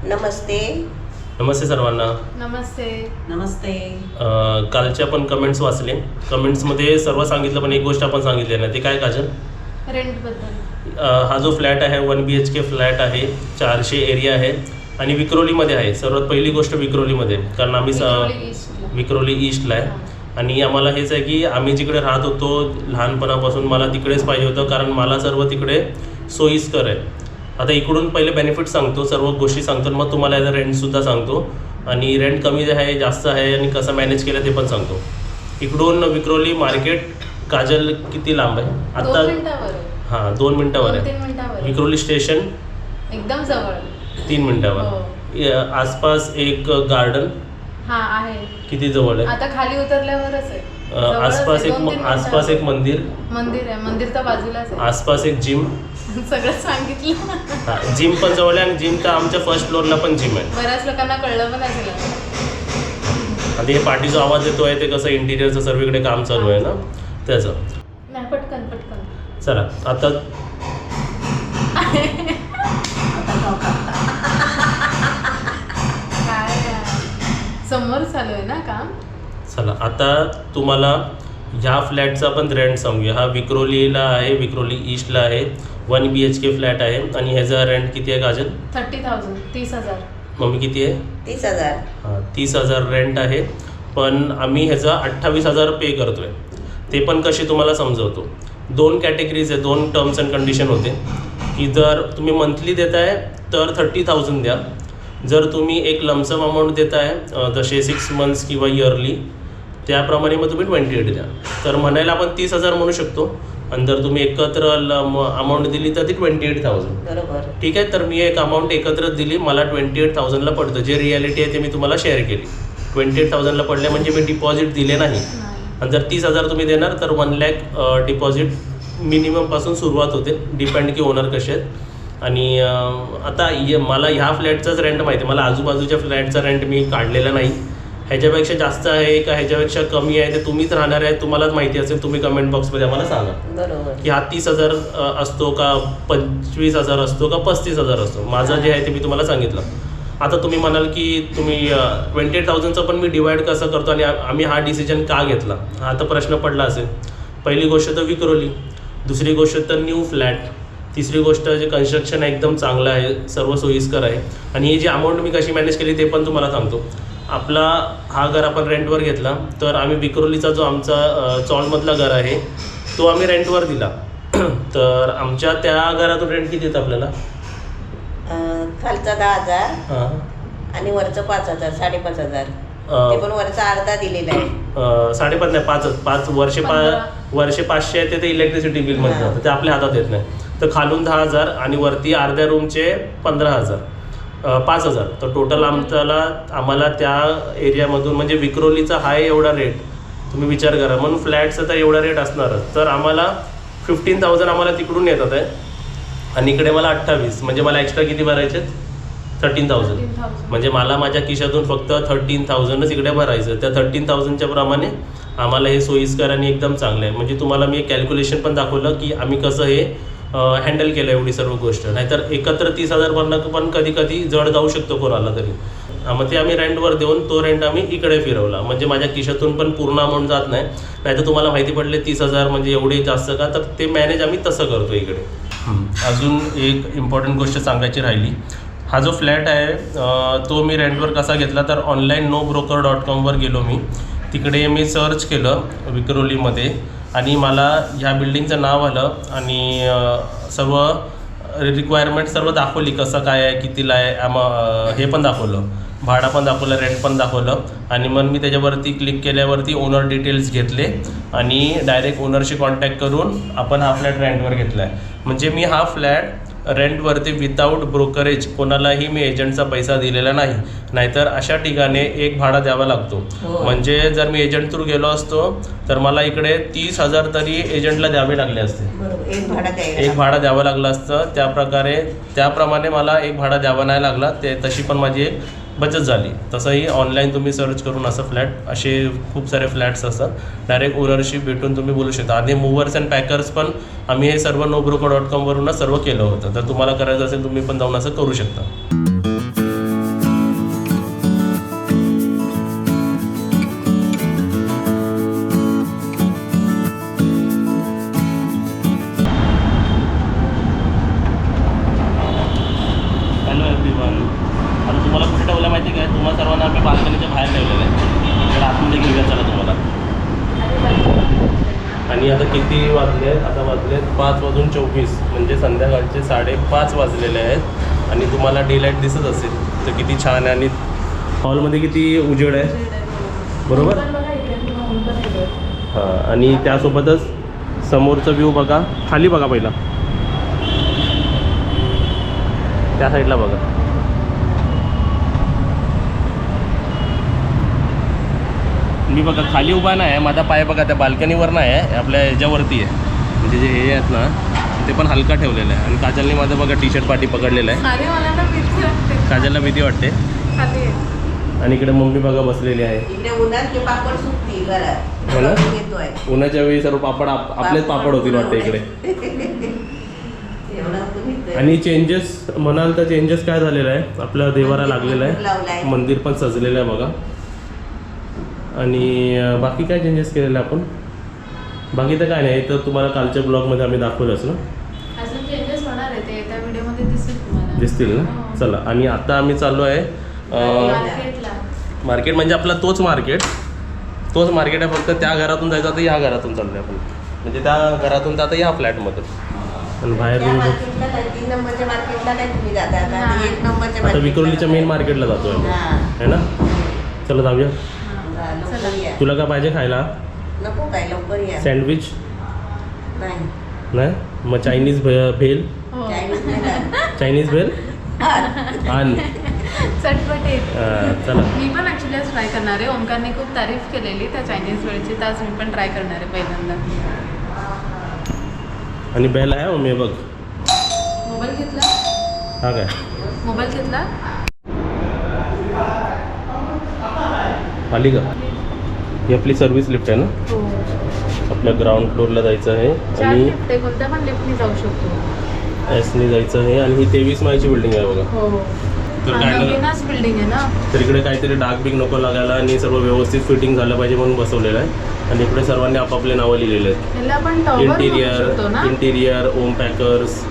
नमस्ते. नमस्ते सर्वांना. नमस्ते. नमस्ते. कालचे आपण कमेंट्स वाचले. कमेंट्समध्ये सर्व सांगितलं, पण एक गोष्ट आपण सांगितली नाही, ते काय काजल? रेंटबद्दल. हा जो फ्लॅट आहे 1 BHK फ्लॅट आहे, 400 एरिया आहे आणि विक्रोलीमध्ये आहे. सर्वात पहिली गोष्ट विक्रोलीमध्ये, कारण आम्ही विक्रोली ईस्टला आहे आणि आम्हाला हेच आहे की आम्ही जिकडे राहत होतो लहानपणापासून मला तिकडेच पाहिजे होतं, कारण मला सर्व तिकडे सोयीस्कर आहे. आता इकडून पहिले बेनिफिट सांगतो, सर्व गोष्टी सांगतो, मग तुम्हाला याचा रेंटसुद्धा सांगतो आणि रेंट कमी आहे जास्त आहे आणि कसं मॅनेज केलं ते पण सांगतो. इकडून विक्रोली मार्केट काजल किती लांब आहे? 2 मिनिटावर आहे. हां 2 मिनटावर 2-3 आहे. मिनिटावर. विक्रोली स्टेशन एकदम जवळ. 3 मिनटावर. हो. आसपास एक गार्डन हा आहे. किती जवळ आहे? आता खाली उतरल्यावरच आहे. जवळच आसपास आहे, एक 2-3 आसपास एक मंदिर मंदिर आहे. मंदिर तर बाजूलाच आहे. आसपास एक जिम. सगळं सांगितलं. हां जिम पण जवळ आहे आणि जिम तर आमच्या फर्स्ट फ्लोअरला पण जिम आहे. बऱ्याच लोकांना कळलं पण असेल. आता हे पाठीचा आवाज येतो आहे ते कसं इंटिरियरचं सर्वीकडे काम चालू आहे ना त्याचं. नाही पटकन पटकन. चला आता काय समोर चालू आहे ना काम. चला आता तुम्हाला ह्या फ्लॅटचा पण रेंट सांगूया. हा विक्रोलीला आहे, विक्रोली ईस्टला आहे. 1 BHK फ्लॅट आहे आणि ह्याचा रेंट किती आहे काजल? 30,000. 30,000. मम्मी किती आहे? 30,000. हां 30,000 रेंट आहे, पण आम्ही ह्याचा 28,000 पे करतो आहे. ते पण कसे तुम्हाला समजवतो. 2 कॅटेगरीज आहे, 2 टर्म्स अँड कंडिशन होते की जर तुम्ही मंथली देताय तर 30,000 द्या. जर तुम्ही एक लमसम अमाऊंट देताय जसे 6 मंथ्स किंवा इयरली त्याप्रमाणे मग तुम्ही 28 द्या. तर म्हणायला आपण 30,000 म्हणू शकतो आणि जर तुम्ही एकत्र अमाऊंट दिली तर ती 28,000. बरोबर. ठीक आहे. तर मी एक अमाऊंट एकत्रच दिली, मला 28,000ला पडतं. जे रिॲलिटी आहे ते मी तुम्हाला शेअर केली. 28,000ला पडले म्हणजे मी डिपॉझिट दिले नाही. आणि जर 30,000 तुम्ही देणार तर 1 लाख डिपॉझिट मिनिममपासून सुरुवात होते, डिपेंड की ओनर कसे आहेत. आणि आता मला ह्या फ्लॅटचाच रेंट माहिती आहे, मला आजूबाजूच्या फ्लॅटचा रेंट मी काढलेला नाही. ह्याच्यापेक्षा जास्त आहे का ह्याच्यापेक्षा कमी आहे ते तुम्हीच राहणार आहे, तुम्हालाच माहिती असेल. तुम्ही कमेंट बॉक्समध्ये आम्हाला सांगा बरोबर. की हा 30,000 असतो का 25,000 असतो का 35,000 असतो. माझं जे आहे ते मी तुम्हाला सांगितलं. आता तुम्ही म्हणाल की तुम्ही 28,000चं पण मी डिवाईड कसं करतो आणि आम्ही हा डिसिजन का घेतला, हा आता प्रश्न पडला असेल. पहिली गोष्ट तर विक्रोली, दुसरी गोष्ट तर न्यू फ्लॅट, तिसरी गोष्ट जे कन्स्ट्रक्शन आहे एकदम चांगलं आहे, सर्व सोयीस्कर आहे. आणि ही जी अमाऊंट मी कशी मॅनेज केली ते पण तुम्हाला सांगतो. आपला हा घर आपण रेंटवर घेतला तर आम्ही विक्रोलीचा जो आमचा चॉलमधला घर आहे तो आम्ही रेंटवर दिला. तर आमच्या त्या घरातून रेंट किती येतं आपल्याला? खालचा 10,000 हां आणि वरचं 5,000, 5,500. ते पण वरचा अर्धा दिलेला आहे. 5.5 नाही 5 वर्षे 500 आहे ते इलेक्ट्रिसिटी बिलमध्ये जातं, ते आपल्या हातात येत नाही. तर खालून 10,000 आणि वरती अर्ध्या रूमचे 15,000, 5,000. तर टोटल आम्हाला त्या एरियामधून म्हणजे विक्रोलीचा हा एवढा रेट तुम्ही विचार करा. म्हणून फ्लॅटचा तर एवढा रेट असणारच. तर आम्हाला 15,000 आम्हाला तिकडून येतात आहे आणि इकडे मला 28, म्हणजे मला एक्स्ट्रा किती भरायचे? 13,000. म्हणजे मला माझ्या खिशातून फक्त 13,000च इकडे भरायचं. त्या 13,000च्या प्रमाणे आम्हाला हे सोयीस्कर आणि एकदम चांगलं आहे. म्हणजे तुम्हाला मी एक कॅल्क्युलेशन पण दाखवलं की आम्ही कसं हे हँडल केलं एवढी सर्व गोष्ट. नाहीतर एकत्र 30,000 भरणं पण कधी कधी जड जाऊ शकतो कोणाला तरी. मग ते आम्ही रेंटवर देऊन तो रेंट आम्ही इकडे फिरवला. म्हणजे माझ्या खिशातून पण पूर्ण अमाऊंट जात नाही. नाहीतर तुम्हाला माहिती पडले 30,000 म्हणजे एवढे जास्त का, तर ते मॅनेज आम्ही तसं करतो इकडे. अजून एक इम्पॉर्टंट गोष्ट सांगायची राहिली. हा जो फ्लॅट आहे तो मी रेंटवर कसा घेतला तर ऑनलाईन nobroker.com गेलो मी. तिकडे मी सर्च केलं विक्रोलीमध्ये आणि मला ह्या बिल्डिंगचं नाव आलं आणि सर्व रिक्वायरमेंट सर्व दाखवली, कसं काय आहे, कितीला आहे, हे पण दाखवलं, भाडा पण दाखवलं, रेंट पण दाखवलं. आणि मग मी त्याच्यावरती क्लिक केल्यावरती ओनर डिटेल्स घेतले आणि डायरेक्ट ओनरशी कॉन्टॅक्ट करून आपण हा फ्लॅट रेंटवर घेतला आहे. म्हणजे मी हा फ्लॅट रेंटवरती विदाऊट ब्रोकरेज कोणालाही मी एजंटचा पैसा दिलेला नाही. नाहीतर अशा ठिकाणी एक भाडा द्यावा लागतो. म्हणजे जर मी एजंट थ्रू गेलो असतो तर मला इकडे 30,000 तरी एजंटला द्यावे लागले असते. एक भाडा द्यावं लागलं असतं. त्याप्रमाणे मला एक भाडा द्यावा नाही लागला. तशी पण माझी एक बचत झाली. तसंही ऑनलाईन तुम्ही सर्च करून असं फ्लॅट असे खूप सारे फ्लॅट्स असतात, डायरेक्ट ओनरशिप भेटून तुम्ही बोलू शकता. आधी मूवर्स अँड पॅकर्स पण आम्ही हे सर्व nobroker.com वरूनच सर्व केलं होतं. तर तुम्हाला करायचं असेल तुम्ही पण जाऊन असं करू शकता. पण आता तुम्हाला कुठे ठेवलं माहिती काय, तुम्हाला सर्वांना आम्ही बाल्कनीच्या बाहेर ठेवलेलं आहे. तर आतमध्ये घेऊया चला तुम्हाला. आणि आता किती वाजले आहेत? आता वाजले 5:24 म्हणजे संध्याकाळचे 5:30 वाजलेले आहेत. आणि तुम्हाला डे लाईट दिसत असेल तर किती छान आहे. आणि हॉलमध्ये किती उजेड आहे, बरोबर. हां, आणि त्यासोबतच समोरचा व्ह्यू बघा, खाली बघा पहिला, त्या साईडला बघा. मी बघा खाली उभा नाही आहे, माझा पाय बघा त्या बाल्कनीवर नाही आहे, आपल्या ह्याच्यावरती आहे. म्हणजे जे हे आहेत ना ते पण हलका ठेवलेलं आहे. आणि काजलने माझं बघा टी शर्ट पाठी पकडलेलं आहे. अरे मला ना भीती वाटते. काजलला भीती वाटते. खाली आहे. आणि इकडे मम्मी बघा बसलेली आहे. इकडे उन्हात पापड सुटती घरात. हो ना? येतोय. उन्हाच्या वेळी सर्व पापड आपलेच पापड होतील वाटते इकडे. एवढा ऊन येतोय. आणि चेंजेस म्हणाल तर चेंजेस काय झालेलं आहे, आपल्या देवारा लागलेला आहे, मंदिर पण सजलेलं आहे बघा. आणि बाकी काय चेंजेस केलेले आपण, बाकी तर काय नाही. तर तुम्हाला कालच्या ब्लॉगमध्ये आम्ही दाखवलंच ना. अजून चेंजेस होणार आहे, ते त्या व्हिडिओमध्ये दिसेल तुम्हाला. दिसतील ना. चला, आणि आता आम्ही चाललो आहे मार्केटला. मार्केट म्हणजे आपला तोच मार्केट आहे, फक्त त्या घरातून जायचं आता ह्या घरातून चाललो आहे आपण. म्हणजे त्या घरातून जाता या फ्लॅटमधून. आणि बाहेर त्या मार्केटला काय 3 नंबरच्या मार्केटला काय तुम्ही जाता आता? हां. 1 नंबरच्या आता विक्रोलीच्या मेन मार्केटला जातो आहे, हां. है ना. चला जाऊया. लवकर या. तुला काय पाहिजे खायला? नको काय, लवकर या. सँडविच नाही. नाही, मग चायनीज भेल. हो. चायनीज भेल आण. चटपटीत. चला. मी पण ऍक्च्युली आज ट्राय करणार आहे. ओमकारने खूप तारीफ केलेली त्या चायनीज वेळची, तर आज मी पण ट्राय करणार आहे पहिल्यांदा. आणि बेल आहे हो, मी बघ. मोबाईल घेतला. हा काय मोबाईल घेतला. आली का? ही आपली सर्व्हिस लिफ्ट आहे ना. हो. आपल्या ग्राउंड फ्लोअरला जायचं आहे. 4 आणि लिफ्ट आहे, कोणत्या पण लिफ्टनी जाऊ शकतो. एसनी जायचं आहे. आणि ही 23 माळची बिल्डिंग आहे बघा. हो. तर काय ना, नवीनच बिल्डिंग आहे ना. तर इकडे काहीतरी डाग बिग नको लागायला आणि सर्व व्यवस्थित फिटिंग झालं पाहिजे म्हणून बसवलेलं आहे. आणि इकडे सर्वांनी आपापले नावं लिहिलेले आहेत. याला आपण टॉवर म्हणू शकतो ना. इंटिरियर, ओम पॅकर्स,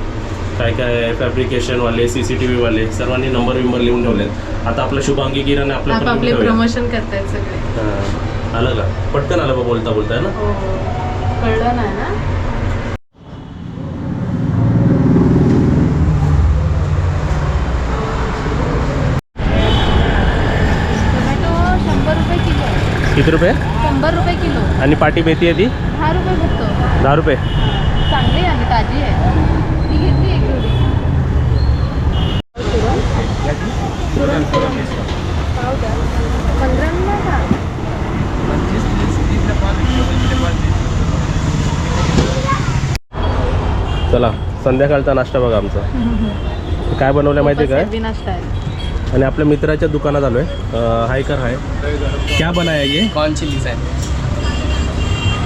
काय काय फॅब्रिकेशनवाले, CCTV वाले, सर्वांनी नंबर लिहून ठेवलेत. आता आपलं शुभांगी किरण आपलं पण आपले लिहून ठेवूया. प्रमोशन करतायत सगळे. हां, आलं का? पटकन आलं बा बोलता बोलता, है ना. हो. कळलं नाही ना. टोमॅटो 100 रुपये किलो आहे. किती रुपये? 100 रुपये किलो. आणि पाटी मेथी आहे ती 10 रुपये फक्त. 10 रुपये. चांगली आहे आणि ताजी आहे. मी घेतली एक जोडी. सुरण पाव द्या. 15 नाही का? चला, संध्याकाळचा नाश्ता बघा आमचा. काय बनवलं माहिती आहे हेवी नाश्ता आहे. काय? आणि आपल्या मित्राच्या दुकानात आलो आहे. हाय कर हाय, क्या बनाया ये? कॉर्न चिलीज आहे.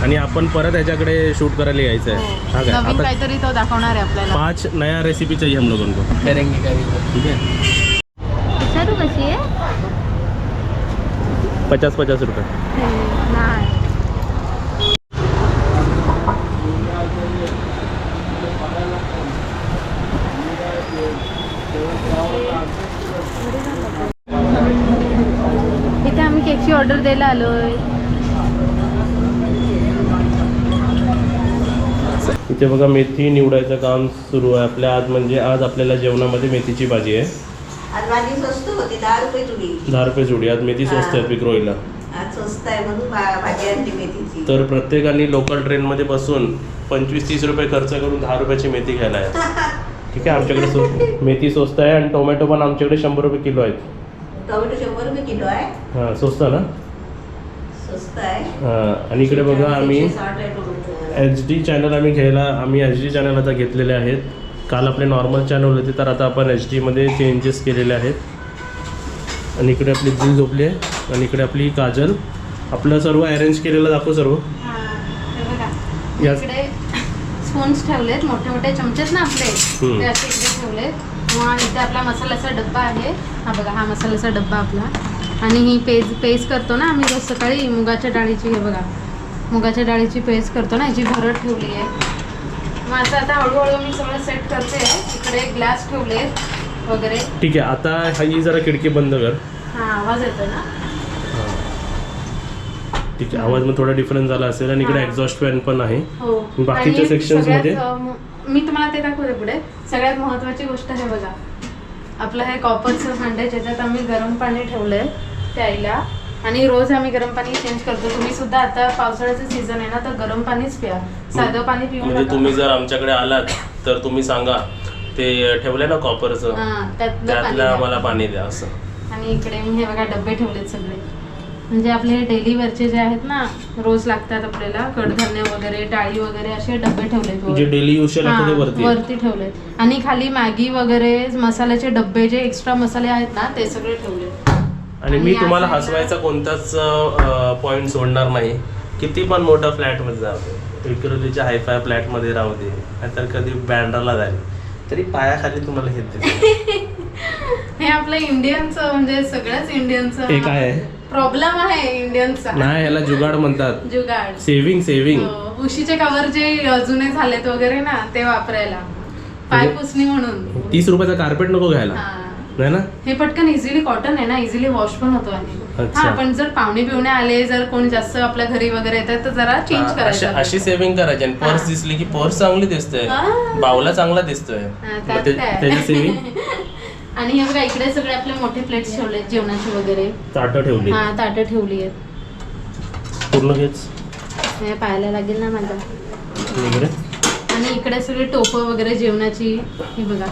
आणि आपण परत ह्याच्याकडे शूट करायला यायचं आहे. हा काय? नवीन आता काहीतरी तो दाखवणार आहे आपल्याला. 5 नया रेसिपी चाहिए हम लोगों को. करेंगे. ठीक आहे. विचारू कशी आहे? 50 रुपये. नाही. इथे आम्ही केकची ऑर्डर द्यायला आलोय. इथे बघा मेथी निवडायचं काम सुरू आहे आपल्या. आज आपल्याला जेवणामध्ये मेथीची भाजी आहे. आज भाजी स्वस्त होती, 10 रुपये जुडी. 10 रुपये जोडी. आज मेथी स्वस्त आहे विक्रोळीला. आज स्वस्त आहे म्हणून भाजी आणली मेथीची. तर प्रत्येकाने लोकल ट्रेनमध्ये बसून 25-30 रुपये खर्च करून 10 रुपयाची मेथी घ्यायला आहे. ठीक आहे. आमच्याकडे मेथी स्वस्त आहे. आणि टोमॅटो पण आमच्याकडे 100 रुपये किलो आहेत. टोमॅटो 100 रुपये किलो आहे. हां, स्वस्त ना. स्वस्त आहे. हां. आणि इकडे बघा आम्ही 160 आहे टोमॅटो. HD चॅनल आम्ही HD चॅनल आता घेतलेले आहेत. काल आपले नॉर्मल चॅनल होते, तर आता आपण HDमध्ये चेंजेस केलेले आहेत. आणि इकडे आपली दिल झोपली आहे. आणि इकडे आपली काजल. आपलं सर्व अरेंज केलेलं दाखव सर्व. याच- इकडे स्पून्स ठेवलेत, मोठे मोठे चमचेत ना आपले, ते असे इकडे ठेवलेत. मग इथे आपला मसाल्याचा डब्बा आहे. हा बघा, हा मसाल्याचा डब्बा आपला. आणि ही पेस्ट करतो ना आम्ही रोज सकाळी मुगाच्या डाळीची. हे बघा, मुगाच्या डाळीची पेस्ट करतो ना, याची भरड ठेवली आहे. मग असं आता हळूहळू मी सगळं सेट करते. इकडे ग्लास ठेवलेत, वगैरे. ठीक आहे, आता ही जरा खिडकी बंद कर. हा आवाज येतो ना. ठीक आहे, आवाज मग थोडा डिफरन्स झाला असेल. आणि इकडे एक्झॉस्ट फॅन पण आहे. हो. बाकीच्या आणि सेक्शन्स मध्ये मी तुम्हाला ते दाखवते पुढे. सगळ्यात महत्त्वाची गोष्ट आहे बघा, आपलं हे कॉपरचं भांडं आहे ज्याच्यात आम्ही गरम पाणी ठेवलंय प्यायला. आणि रोज आम्ही गरम पाणी चेंज करतो. तुम्ही सुद्धा आता पावसाळ्याचं सीझन आहे ना, तर गरम पाणीच प्या, साधं पाणी पिऊ म्हणजे नका. तुम्ही जर आमच्याकडे आलात तर तुम्ही सांगा ते ठेवलंय ना कॉपरचं, त्यातलं आम्हाला पाणी द्या असं. आणि इकडे मी हे बघा डबे ठेवलेत सगळे, म्हणजे आपले डेली वेअरचे जे आहेत ना, रोज लागतात आपल्याला, कडधान्य वगैरे, डाळी वगैरे, असे डबे ठेवलेत जे डेली यूजला वरती ठेवलेत. आणि खाली मॅगी वगैरे मसाल्याचे डबे, जे एक्स्ट्रा मसाले आहेत ना, ते सगळे ठेवलेत. आणि मी तुम्हाला हसवायचा कोणताच पॉइंट सोडणार नाही. किती पण मोठा फ्लॅट मध्ये जाऊ दे, विक्रोलीच्या हायफाय फ्लॅट मध्ये राहू दे, नाहीतर कधी बँड्राला जाईल तरी पायाखाली तुम्हाला हे दिसेल. हे आपलं इंडियनचं, म्हणजे सगळ्याच इंडियनचं हे काय आहे? प्रॉब्लेम आहे इंडियनचा. नाही, याला जुगाड म्हणतात. जुगाड, सेव्हिंग. उशीचे कवर जे जुने झालेत वगैरे ना, ते वापरायला, पाय पुसणी म्हणून. 30 रुपयाचा कार्पेट नको घ्यायला, नाही ना. हे पटकन इझिली कॉटन आहे ना, इझिली वॉश पण होतो. आणि हा, पण जर पाहुणे बिवणे आले, जर कोण जास्त आपल्या घरी वगैरे येतात, तर जरा चेंज करायचं. अशी सेव्हिंग करायची. आणि पर्स दिसली की पर्स चांगली दिसतोय, बावला चांगला दिसतोय, त्याची सेव्हिंग. आणि हे बघा, इकडे सगळे आपले मोठे प्लेट्स ठेवलेत जेवणाचे वगैरे, ताटं ठेवली. हा, ताटं ठेवली आहेत पूर्ण घेच, हे पाहायला लागेल ना माझा. इकडे. आणि इकडे सगळे टोपं वगैरे जेवणाची, हे बघा.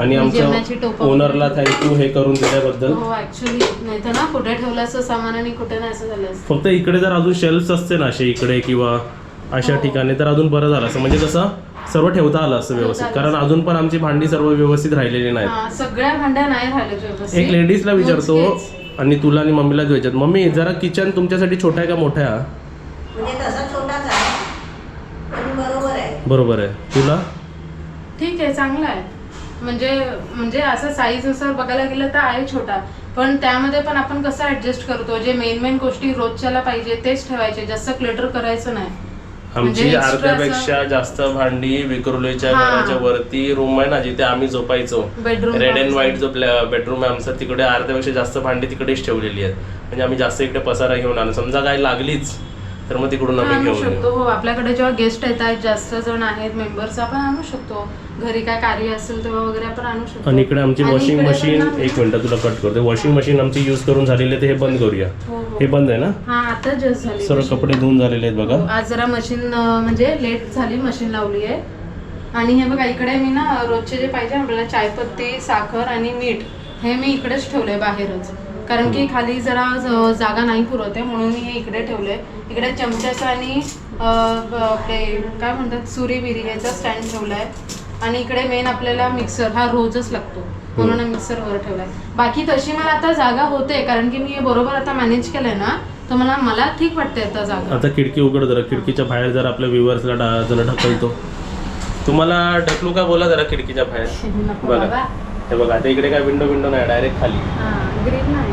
आणि आमच्या ओनरला थँक्यू हे करून दिल्याबद्दल. हो, ऍक्च्युली नाही तर ना कुठे ठेवलं असं सामान आणि कुठे नाही असं झालं असतं. फक्त इकडे जर अजून शेल्फ असते ना असे इकडे किंवा अशा ठिकाणी, तर अजून बरं झालं असं. म्हणजे कसं सर्व ठेवता आलं असं व्यवस्थित. कारण अजून पण आमची भांडी सर्व व्यवस्थित राहिलेली नाहीत. सगळ्या भांड्या नाही राहिल्यात व्यवस्थित. एक लेडीजला विचारतो आणि तुला आणि मम्मीला विचारत, मम्मी जरा किचन तुमच्यासाठी छोटा आहे का मोठा आहे? म्हणजे तसा छोटाच आहे, पण बरोबर आहे. बरोबर आहे. तुला ठीक आहे, चांगला आहे. म्हणजे असं साईज असं बघायला गेलं तर आहे छोटा, पण त्यामध्ये पण आपण कसं ऍडजस्ट करतो, जे मेन गोष्टी रोजच्याला पाहिजे तेच ठेवायचे, जास्त क्लटर करायचं नाही. आमची अर्ध्यापेक्षा जास्त भांडी विक्रोलीच्या घराच्या वरती रूम आहे ना, जिथे आम्ही झोपायचो, रेड अँड व्हाईट जो बेडरूम आहे आमचा, तिकडे अर्ध्यापेक्षा जास्त भांडी तिकडेच ठेवलेली आहेत. म्हणजे आम्ही जास्त इकडे पसारा घेऊन आलो, समजा काय लागलीच तर मग तिकडून आम्ही घेऊन शकतो. हो, आपल्याकडे जेव्हा गेस्ट येतात, जास्त जण आहेत मेंबर्स, आपण आणू शकतो. घरी काय कार्य असेल तेव्हा वगैरे आपण आणू शकतो. आणि इकडे आमची वॉशिंग मशीन, एक मिनिट तुला कट करते, वॉशिंग मशीन आमची यूज करून झालेली आहे, ते हे बंद करूया. हे बंद आहे ना? हा, आता जस्ट झाली. सर्व कपडे धुवून झालेले आहेत बघा. आज जरा मशीन म्हणजे लेट झाली, मशीन लावली आहे. आणि हे बघा, इकडे मी ना रोजचे जे पाहिजे आपल्याला, चायपत्ती, साखर आणि मीठ, हे मी इकडेच ठेवलंय बाहेरच, कारण की खाली जरा जागा नाही पुरवते, म्हणून मी हे इकडे ठेवलंय. इकडे चमच्याचा आणि आपले काय म्हणतात सुरी बिरी याचा स्टँड ठेवलाय. आणि इकडे मेन आपल्याला मिक्सर, हा रोजच लागतो म्हणून मिक्सर वर ठेवलाय. बाकी तशी मला आता जागा होते, कारण की मी हे बरोबर आता मॅनेज केलंय ना, तर मला ठीक वाटते आता जागा. आता खिडकी उघड जरा, खिडकीच्या बाहेर जरा आपल्या व्ह्युअर्सला जरा ढकलतो. तुम्हाला ढकलू का बोला जरा खिडकीच्या बाहेर? बघा, हे बघा, आता इकडे काय विंडो नाही, डायरेक्ट खाली. ग्रिल नाही,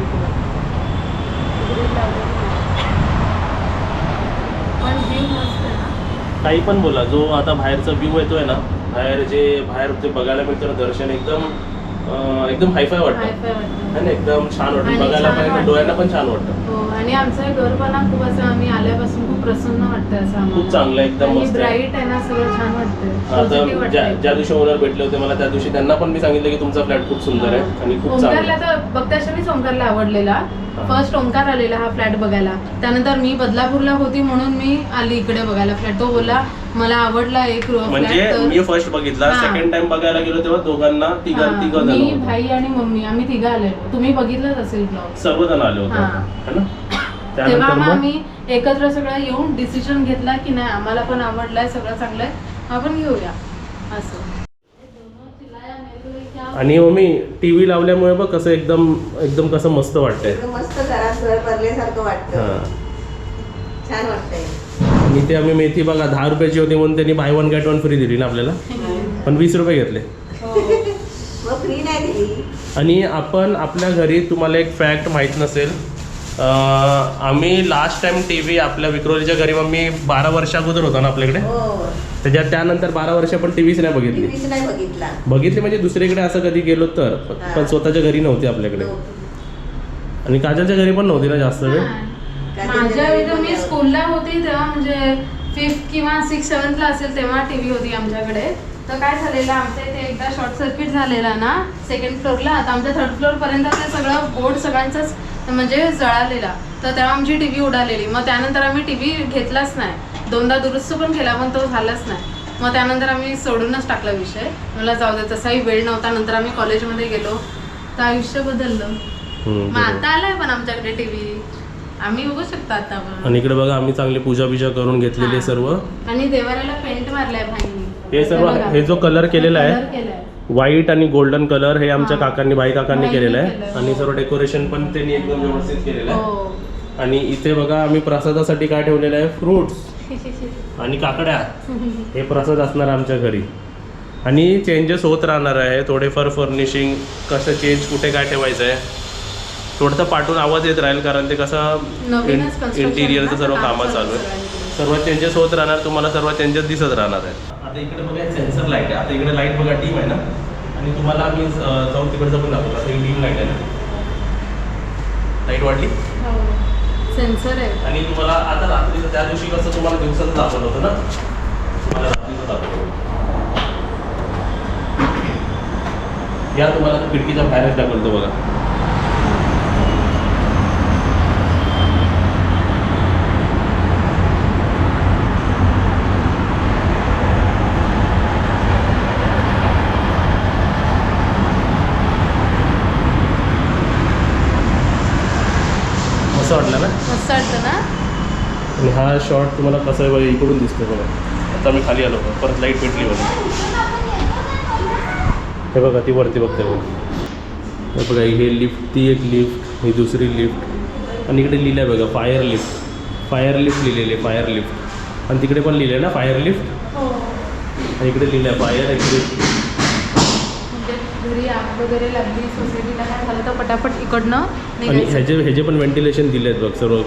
पण व्ह्यू मस्त आहे ना. काही पण बोला, जो आता बाहेरचा व्ह्यू येतोय ना, बाहेर ते बघायला मिळतं दर्शन, एकदम हायफाय वाटतं आणि एकदम छान वाटतं बघायला, पण डोळ्यांना पण छान वाटतं. हो, आणि आमचं घर पण खूप असं, आम्ही आल्यापासून खूप प्रसन्न वाटतं असं, खूप चांगलं, एकदम मस्त, ब्राईट आहे ना, सगळं छान वाटतं. आता ज्या दिवशी ओनर भेटले होते मला, त्या दिवशी त्यांना पण मी सांगितलं की तुमचा फ्लॅट खूप सुंदर आहे आणि खूप चांगला. ओंकारला तर बघताच मी ओंकारला आवडलेला, फर्स्ट ओंकार आलेला हा फ्लॅट बघायला. त्यानंतर मी बदलापूरला होती म्हणून मी आली इकडे बघायला फ्लॅट. तो बोला मला आवडला एक म्हणजे मी फर्स्ट बघितला, सेकंड टाइम बघायला गेलो तेव्हा दोघांना तिघं मी, भाई आणि मम्मी, आम्ही तिघं आलेलो. तुम्ही बघितलंच असेल ब्लॉग, सर्वजण आले होते ना. तेव्हा आम्ही एकत्र सगळं येऊन डिसिजन घेतला की नाही, आम्हाला पण आवडलाय, सगळं चांगलंय, आपण घेऊया असं. आणि मम्मी टीव्ही लावल्यामुळे बघ कसं एकदम कसं मस्त वाटतंय, मस्त घरात भरल्यासारखं वाटतं, छान वाटतंय. आणि ते आम्ही मेथी बघा 10 रुपयाची होती म्हणून त्यांनी बाय 1 गेट 1 फ्री दिली ना आपल्याला, पण 20 रुपये घेतले. मग फ्री नाही दिली. आणि आपण आपल्या घरी, तुम्हाला एक फॅक्ट माहीत नसेल, आम्ही लास्ट टाइम टीव्ही आपल्या विक्रोलीच्या घरी, मग मी 12 वर्ष अगोदर होता ना आपल्याकडे, त्यानंतर 12 वर्ष पण टीव्हीच नाही बघितली. टीव्हीच नाही बघितला. बघितली म्हणजे दुसरीकडे असं कधी गेलो तर, पण स्वतःच्या घरी नव्हती आपल्याकडे. आणि काजलच्या घरी पण नव्हती ना जास्त वेळ. माझ्या वेळी मी स्कूलला होती तेव्हा म्हणजे 5th किंवा 6th 7th ला असेल तेव्हा टीव्ही होती आमच्याकडे. तर काय झालेलं आमच्या इथे एकदा शॉर्ट सर्किट झालेला ना 2nd फ्लोअरला. आता आमच्या 3rd फ्लोअर पर्यंत ते सगळं बोर्ड सगळ्यांचाच म्हणजे जळालेला. तर तेव्हा आमची टीव्ही उडालेली. मग त्यानंतर आम्ही टीव्ही घेतलाच नाही. 2दा दुरुस्त पण केला पण तो झालाच नाही. मग त्यानंतर आम्ही सोडूनच टाकला विषय. मला जाऊ दे, तसाही वेळ नव्हता. नंतर आम्ही कॉलेजमध्ये गेलो तर आयुष्य बदललं. मग आता आलाय पण आमच्याकडे टीव्ही, आम्ही बघू शकतो आता पण. आणि इकडे बघा आम्ही चांगली पूजा करून घेतलेली सर्व. आणि देवाऱ्याला पेंट मारलाय भाईंनी. हे सर्व हे जो कलर केलेला आहे व्हाईट आणि गोल्डन कलर हे आमच्या काकांनी बाई काकांनी केलेलं आहे. आणि सर्व डेकोरेशन पण त्यांनी एकदम व्यवस्थित केलेलं आहे. आणि इथे बघा आम्ही प्रसादासाठी काय ठेवलेलं आहे, फ्रुट्स आणि काकड्या. हे प्रसाद असणार आमच्या घरी. आणि चेंजेस होत राहणार आहे थोडेफार. फर्निशिंग कसं चेंज कुठे काय ठेवायचं आहे थोडंसं पाठून आवाज येत राहील, कारण ते कसं इंटिरियरचं सर्व कामं चालू आहे. सर्व चेंजेस होत राहणार, तुम्हाला सर्व चेंजेस दिसत राहणार आहे. आता इकडे बघा सेन्सर लाईट आहे. आता इकडे लाईट बघा डीम आहे ना, आणि तुम्हाला आम्ही जाऊन तिकडचं पण दाखवतो. आता डीम लाईट आहे ना, लाईट वाढली सेन्सर आहे. आणि तुम्हाला आता रात्रीचं त्या दिवशी कसं तुम्हाला दिवसाचं दाखवलं होतं ना, तुम्हाला रात्रीचं दाखवलं. या तुम्हाला खिडकीच्या बाहेरच दाखवतो बघा. मस्त वाटलं ना? मस्त वाटतं ना. आणि हा शॉट तुम्हाला कसं आहे बघा, इकडून दिसतो बघा. आता मी खाली आलो, परत लाईट पेटली बघा. हे बघा ती वरती बघते बघा. हे बघा हे लिफ्ट, ती एक लिफ्ट, ही दुसरी लिफ्ट. आणि इकडे लिहिलं आहे बघा फायर लिफ्ट. फायर लिफ्ट लिहिलेली आहे, फायर लिफ्ट. आणि तिकडे पण लिहिलं आहे ना फायर लिफ्ट. आणि इकडे लिहिलं आहे फायर एक्झिट. घरी आग वगैरे लागली, सोसायटीला काय झालं तर पटापट इकडनं. आणि ह्याचे पण व्हेंटिलेशन दिले आहेत बघ सर्व.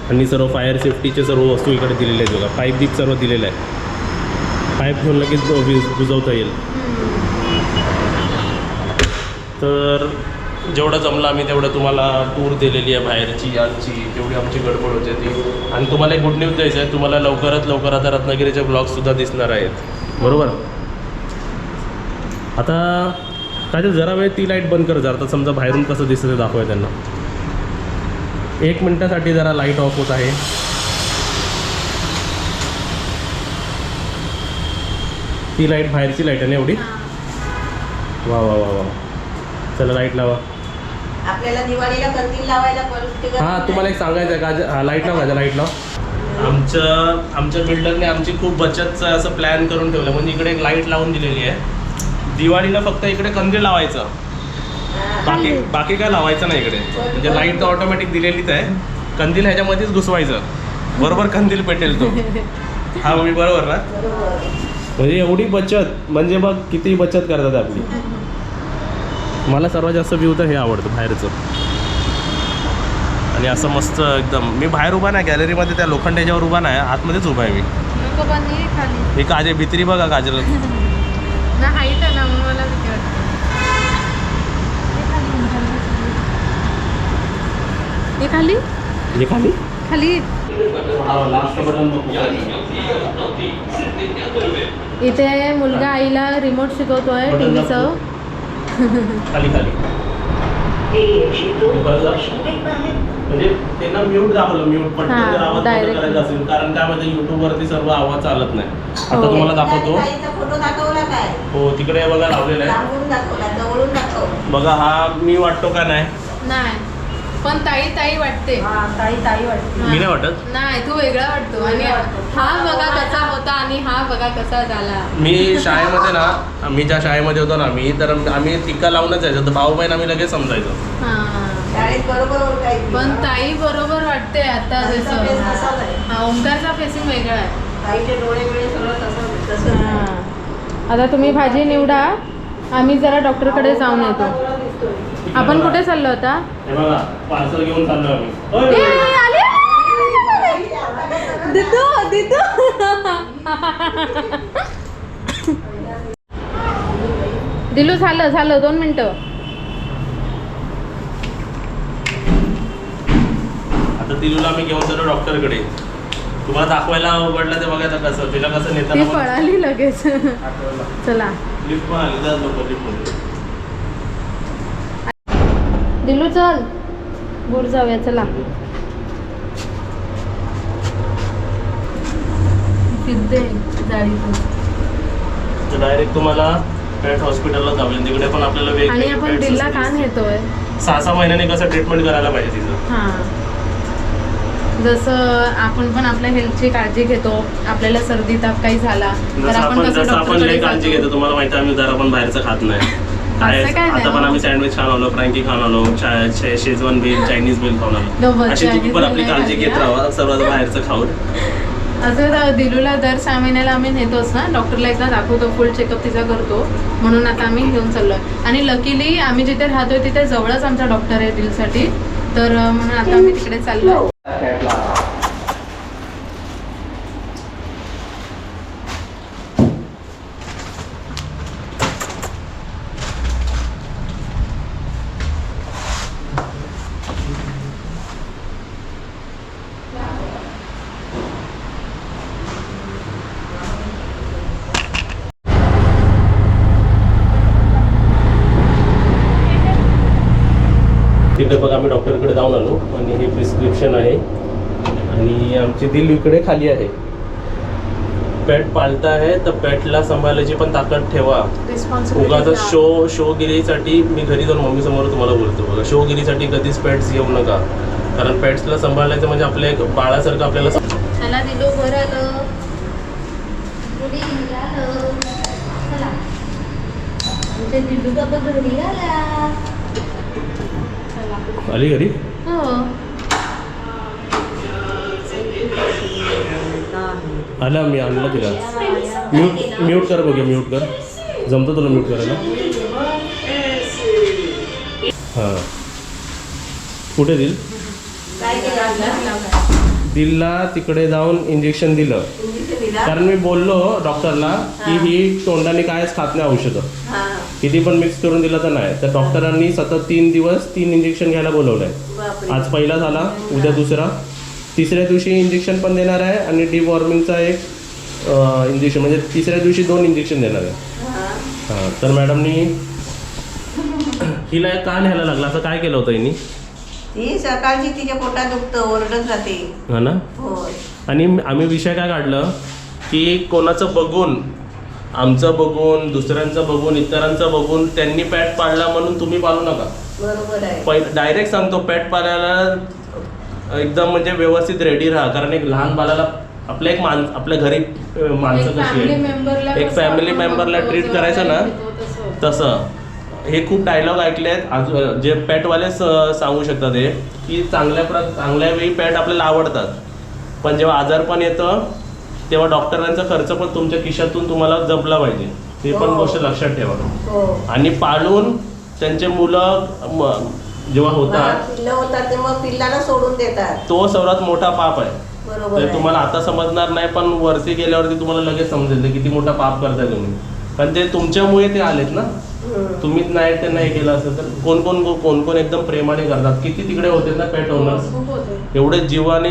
आणि सर्व फायर सेफ्टीचे सर्व वस्तू इकडे दिलेले आहेत बघा. पाईप बीप सर्व दिलेलं आहे. पाईप घेऊन लगेच बुजवता येईल. तर जेवढं जमलं आम्ही तेवढं तुम्हाला टूर दिलेली आहे बाहेरची आजची, जेवढी आमची गडबड होते ती. आणि तुम्हाला एक गुड न्यूज द्यायचं आहे, तुम्हाला लवकर आता रत्नागिरीचे ब्लॉगसुद्धा दिसणार आहेत, बरोबर. आता काय ते जरा वेळ ती लाईट बंद कर जरा. आता समजा बाहेरून कसं दिसतं ते दाखवूया त्यांना. 1 मिनिटासाठी जरा लाईट ऑफ होत आहे. ती लाईट बाहेरची लाईट आहे ना एवढी. वा वा वा वा. चला लाईट लावा. आपल्याला दिवाळीला कंदील लावायला पण. हां तुम्हाला एक सांगायचं आहे का, हा लाईट लावा, लाईट लावा. आमच्या बिल्डरने आमची खूप बचतचं असं प्लॅन करून ठेवलं. म्हणजे इकडे एक लाईट लावून दिलेली आहे. दिवाळीला फक्त इकडे कंदील लावायचं, बाकी काय लावायचं नाही इकडे. म्हणजे लाईट तर ऑटोमॅटिक दिलेलीच आहे. कंदील ह्याच्यामध्येच घुसवायचं, बरोबर कंदील पेटेल तो. हा मी बरोबर ना. म्हणजे एवढी बचत, म्हणजे बघ किती बचत करतात आपली. मला सर्वात जास्त व्ह्यू तर हे आवडतं बाहेरचं. आणि असं मस्त एकदम. मी बाहेर उभा नाही गॅलरीमध्ये, त्या लोखंडाच्यावर उभा नाही, आतमध्येच उभा आहे मी. हे काजल भित्री बघा काजल. हे खाली खाली इथे मुलगा आईला रिमोट शिकवतोय टीव्हीचं. खाली म्हणजे त्यांना म्यूट दाखवलं, म्यूट पण जर आवाज बंद करायचा असेल, कारण त्यामध्ये YouTube वरती सर्व आवाज चालत नाही. आता तुम्हाला दाखवतो. फोटो दाखवला काय? हो तिकडे बघा लावलेला आहे. लांबून दाखवला, जवळून दाखव. बघा हा मी वाटतो का नाही? नाही पण ताई वाटते. ताई वाटते. मी नाही वाटत. नाही तू वेगळा वाटतो. आणि हा बघा कसा होता आणि हा बघा कसा झाला. मी शाळेमध्ये ना, मी ज्या शाळेमध्ये होतो ना तर आम्ही टिक्का लावूनच जायचो. तर भाऊ बहीण आम्ही लगेच समजायचो. शाळेत बरोबर ओळखायची. पण ताई बरोबर वाटते आता जसं. हा ओंकारचा फेसिंग वेगळा आहे. ताईचे डोळे बिळे सगळं तसं. आता तुम्ही भाजी निवडा, आम्ही जरा डॉक्टरकडे जाऊन येतो. आपण कुठे चाललो होता? हे बघा पार्सल घेऊन चाललो आम्ही. दिदू दिलू झालं 2 मिनिटं. आता दिलूला आम्ही घेऊन जातो डॉक्टरकडे. तुम्हाला दाखवायला आवडलं ते बघायचं कसं तिला कसं ती नेताना पळाली लगेच. चला लिफ्ट पण आली जात नको लिफ्ट. दिलू चल गुड जाऊया चला. डायरेक्ट तुम्हाला पॅट हॉस्पिटलला जाऊया. तिकडे पण आपल्याला आणि आपण दिल्ला का नेतोय 6 महिन्याने कसं ट्रीटमेंट करायला पाहिजे तिचं. हां जसं आपण पण आपल्या हेल्थची काळजी घेतो. आपल्याला सर्दी ताप काही झाला तर आपण जसं आपण लई काळजी घेतो. तुम्हाला माहिती आहे आम्ही जरा पण बाहेरचं खात नाही. आता पण आम्ही सँडविच खाऊन आलो, फ्रँकी खाऊन आलो, शेजवान बिल, चायनीज बिल खाऊन आलो. अशी तुम्ही पण आपली काळजी घेत राहा सर्व बाहेरचं खाऊन. असं दिलूला दर 6 महिन्याला आम्ही नेतोच ना. डॉक्टरला एकदा दाखवतो, फुल चेकअप तिचा करतो. म्हणून आता आम्ही घेऊन चाललोय. आणि लकीली आम्ही जिथे राहतोय तिथे जवळच आमचा डॉक्टर आहे दिलसाठी. तर म्हणून आता आम्ही तिकडे चाललो. तिकडे बघा आम्ही डॉक्टरकडे जाऊन आलो आणि हे प्रिस्क्रिप्शन आहे. आणि आमची दिल इकडे खाली आहे. पेट पाळता आहे तर पेटला सांभाळायची पण ताकद ठेवा. उगाच शोगिरीसाठी मी घरी जाऊन मम्मी समोर तुम्हाला बोलतो बघा, शोगिरीसाठी कधीच पेट्स घेऊ नका. कारण पेट्सला सांभाळायचं म्हणजे आपल्या एक बाळासारखं आपल्याला. चला दिलो घर आलं. चला आमच्या दिलू बाबा घरी आला. आली घरी. हो आला मी आणलं तिला. म्यूट कर बघूया, म्यूट कर. जमतं तुला म्यूट करायला. हां कुठे दिल दिलला तिकडे जाऊन इंजेक्शन दिलं. कारण मी बोललो डॉक्टरला की ही तोंडाने कायच खात नाही औषधं. किती पण मिक्स करून दिलं तर नाही. तर डॉक्टरांनी सतत 3 दिवस 3 इंजेक्शन घ्यायला बोलवलंय. आज पहिला झाला, उद्या दुसरा, तिसऱ्या दिवशी इंजेक्शन पण देणार आहे. आणि डिवॉर्मिंगचा एक इंजेक्शन म्हणजे तिसऱ्या दिवशी 2 इंजेक्शन देणार आहे. हां तर मॅडमनी हिला का न्यायला लागला असं काय केलं होतं हिनी? ती सकाळची तिच्या पोटात दुखतं, ओरडत राहते. हा ना. होय. आणि आम्ही विषय काय काढलं की कोणाचं बघून, आमचं बघून, दुसऱ्यांचं बघून, इतरांचं बघून त्यांनी पॅट पाळला म्हणून तुम्ही पाळू नका. बरोबर आहे. डायरेक्ट सांगतो पॅट पाळायला एकदम म्हणजे व्यवस्थित रेडी राहा. कारण एक लहान बाळाला आपल्या आपल्या घरी माणसं कशी आहे, एक फॅमिली मेंबरला ट्रीट करायचं ना तसं. हे खूप डायलॉग ऐकले आहेत जे पॅटवाले सांगू शकतात हे की चांगल्या वेळी पॅट आपल्याला आवडतात. पण जेव्हा आजारपण येतं तेव्हा डॉक्टरांचा खर्च पण तुमच्या खिशातून तुम्हाला जपला पाहिजे. ते पण गोष्ट लक्षात ठेवा. आणि पाळून त्यांचे मुलं जेव्हा होतात ते मग पिल्लाला सोडून देतात. तो सर्वात मोठा पाप आहे. बरोबर ते तुम्हाला आता समजणार नाही पण वरती गेल्यावरती तुम्हाला लगेच समजेल ते किती मोठा पाप करताय तुम्ही. कारण ते तुमच्यामुळे ते आलेत ना. तुम्हीच नाही ते नाही केलं असतं तर कोण कोण एकदम प्रेमाने करतात. किती तिकडे होते ना पेट ओनर्स, एवढे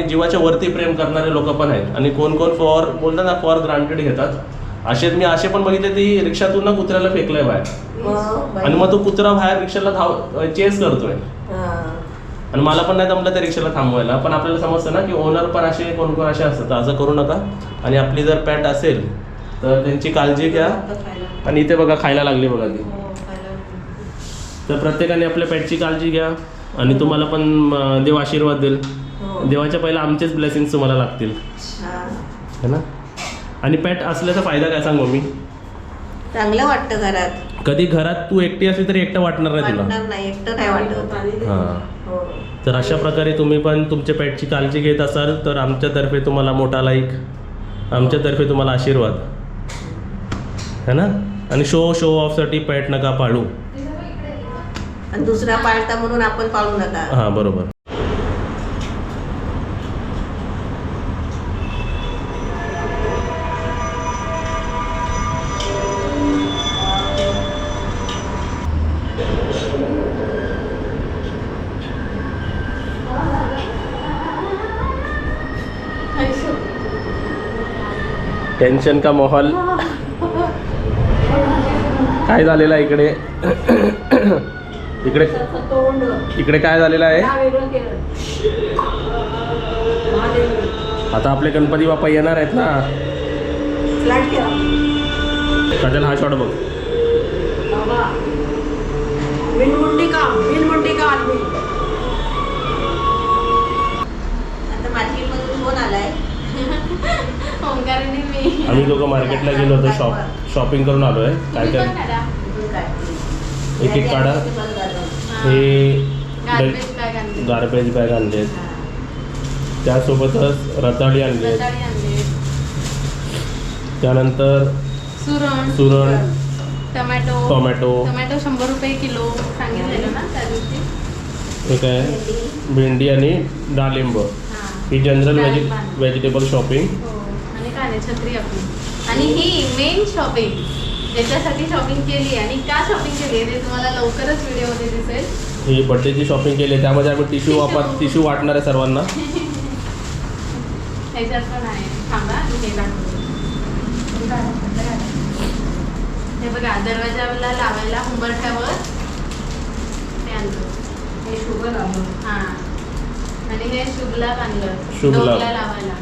जीवाच्या वरती प्रेम करणारे लोक पण आहेत. आणि कोण बोलतात ना फॉर ग्रांटेड घेतात. मी असे पण बघितले ती रिक्षातून ना कुत्र्याला फेकलंय बाहेर. आणि मग तो कुत्रा बाहेर रिक्षाला चेस करतोय. आणि मला पण नाही जमलं त्या रिक्षाला थांबवायला. पण आपल्याला समजतं ना की ओनर पण असे कोण असे असतात. असं करू नका. आणि आपली जर पॅट असेल तर त्यांची काळजी घ्या. आणि इथे बघा खायला लागली बघा ती. तर प्रत्येकाने आपल्या पॅटची काळजी घ्या. आणि तुम्हाला पण देव आशीर्वाद देईल. देवाच्या पहिला आमचेच ब्लेसिंग्स तुम्हाला लागतील है ना. आणि पॅट असल्याचा फायदा काय सांग मम्मी? चांगलं वाटतं घरात. कधी घरात तू एकटी असली तरी एकटं वाटणार नाही तुला. नाही, एकटं नाही वाटत. हां तर अशा प्रकारे तुम्ही पण तुमच्या पॅटची काळजी घेत असाल तर आमच्यातर्फे तुम्हाला मोठा लाईक, आमच्यातर्फे तुम्हाला आशीर्वाद है ना. आणि शो ऑफसाठी पॅट नका पाळू. आणि दुसरा पाळता म्हणून आपण पाळू नका. हां बरोबर. टेन्शन का माहौल काय झालेलं आहे इकडे इकडे इकडे काय झालेलं आहे आता आपले गणपती बाप्पा येणार आहेत ना काजल हा शॉट बघ आता मार्केटमधून फोन आलाय ओंकाराने मी आम्ही दोघं मार्केटला गेलो होतो शॉपिंग करून आलो आहे काय तुम्ही काय पण काढा. इथून काढते. एक एक काढा हा. हे गार्बेज बॅग आणली. गार्बेज बॅग आणले त्यासोबतच रताळी आणले रताळी आणली. त्यानंतर सुरण टोमॅटो टोमॅटो 100 रुपये किलो सांगितलेलं ना त्या दिवशी. हे काय भेंडी आणि डाळिंब हा. ही जनरल डाळिंब आणली. व्हेजिटेबल शॉपिंग हो. आणि काय छत्री आपली आणि ही मेन शॉपिंग ज्याच्यासाठी शॉपिंग केली आणि का शॉपिंग केली ते तुम्हाला लवकरच व्हिडिओमध्ये दिसेल. ही बड्डेची शॉपिंग केली त्यामध्ये आम्ही टिश्यू वाटणार आहे सर्वांना ह्याच्यात पण आहे थांबा मी हे दाखवते. हे बघा दरवाजाला लावायला उंबरठ्यावर ते आणलं हे शुभ लावलं. हां आणि हे शुभलाभ आणलं शुभलाभ. डोक्याला लावायला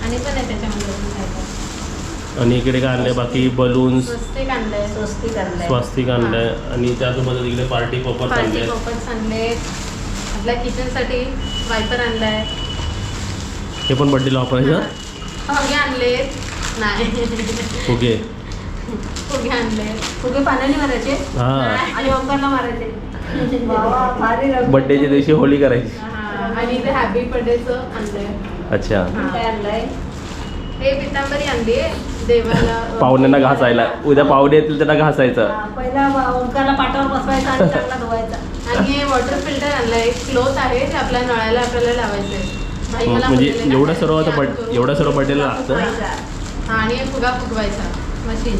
आणि पण आहे त्याच्यामध्ये अजून काय काय. आणि इकडे काय आणलंय बाकी बलून्स स्वस्तिक आणलंय स्वस्तिक आणलंय. स्वास्तिक आणलंय आणि त्यासोबत इकडे पार्टी पॉपर्स पार्टी आणले पॉपर्स आणले आपल्या किचनसाठी वायपर आणलाय हे पण बड्डेला वापरायचं फुगे आणले नाही ओके फुगे आणले फुगे पाण्याने मारायचे हा आणि ओंकारला मारायचे. भारी रंग. बड्डेच्या दिवशी होळी करायची आणि इथे हॅपी बर्थडेचं आणलंय. अच्छा काय आणलंय? हे पितांबरी आणली देवाला पाहुण्यांना घासायला उद्या पाहुणे येतील त्यांना घासायचं पहिला ओंकारला पाटावर बसवायचा आणि चांगला धुवायचा. आणि हे वॉटर फिल्टर आणलंय एक क्लोथ आहे ते आपल्या नळाला आपल्याला लावायचंय. भाई मला म्हणजे बोललेले ना, एवढं सर्व आता की आणतो. एवढं सर्व बड्डेला लागतं धुवायचा. हा, आणि हे फुगा फुगवायचा मशीन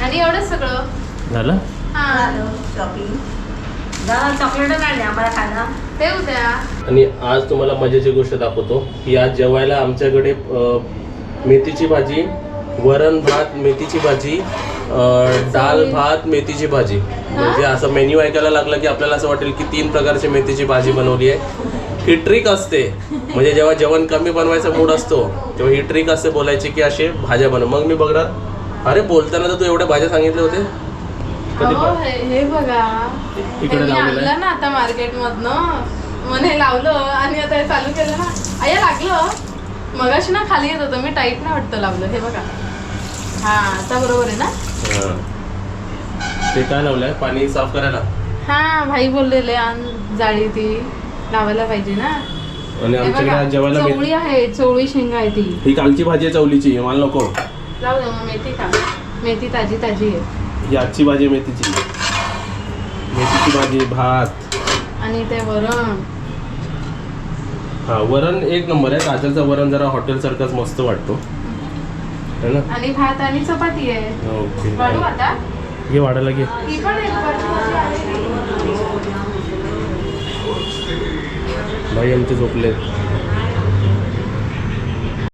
आणि एवढंच सगळं झालं हा झालं शॉपिंग. जरा चॉकलेट आणले आम्हाला खायला. ते उद्या आणि आज तुम्हाला मजेची गोष्ट दाखवतो की आज जेवायला आमच्याकडे मेथीची भाजी वरण भात मेथीची भाजी डाळ भात मेथीची भाजी म्हणजे असं मेन्यू ऐकायला लागलं की आपल्याला असं वाटेल की 3 प्रकारची मेथीची भाजी बनवली आहे. ही ट्रिक असते म्हणजे जेव्हा जेवण कमी बनवायचा मूड असतो तेव्हा ही ट्रिक असते बोलायची की असे भाज्या बनव. मग मी बघणार अरे बोलताना तर तू एवढ्या भाज्या सांगितल्या होते कधी अहो, हे बघा इकडे हे मी लावलेलं आहे. आणलं ना आता मार्केटमधनं म्हणे लावलं आणि आता हे चालू केलं ना आया लागलं मगाशी ना खाली येत होतं मी टाईट नाही वाटतं लावलं हे बघा हा आता बरोबर आहे ना हां. ते काय लावलंय पाणी साफ करायला हा भाई बोललेले आण जाळी ती लावायला पाहिजे ना. आणि हे आमच्याकडे बघा, आज जेवायला चवळी आहे चवळी शेंगा आहे ती ही कालची भाजी आहे चवलीची मला नको लावू दे मग मेथी खा मेथी ताजी ताजी आहे ही आजची भाजी आहे मेथीची भाजी भात आणि ते वरण हा वरण एक नंबर आहे. काजलचा वरण जरा हॉटेल सारखाच मस्त वाटतो है ना. आणि भात आणि चपाती आहे ओके वाढू आता घे वाढायला घे. ती पण आहे दुपारची भाजी आलेली. भाई आमचे झोपलेत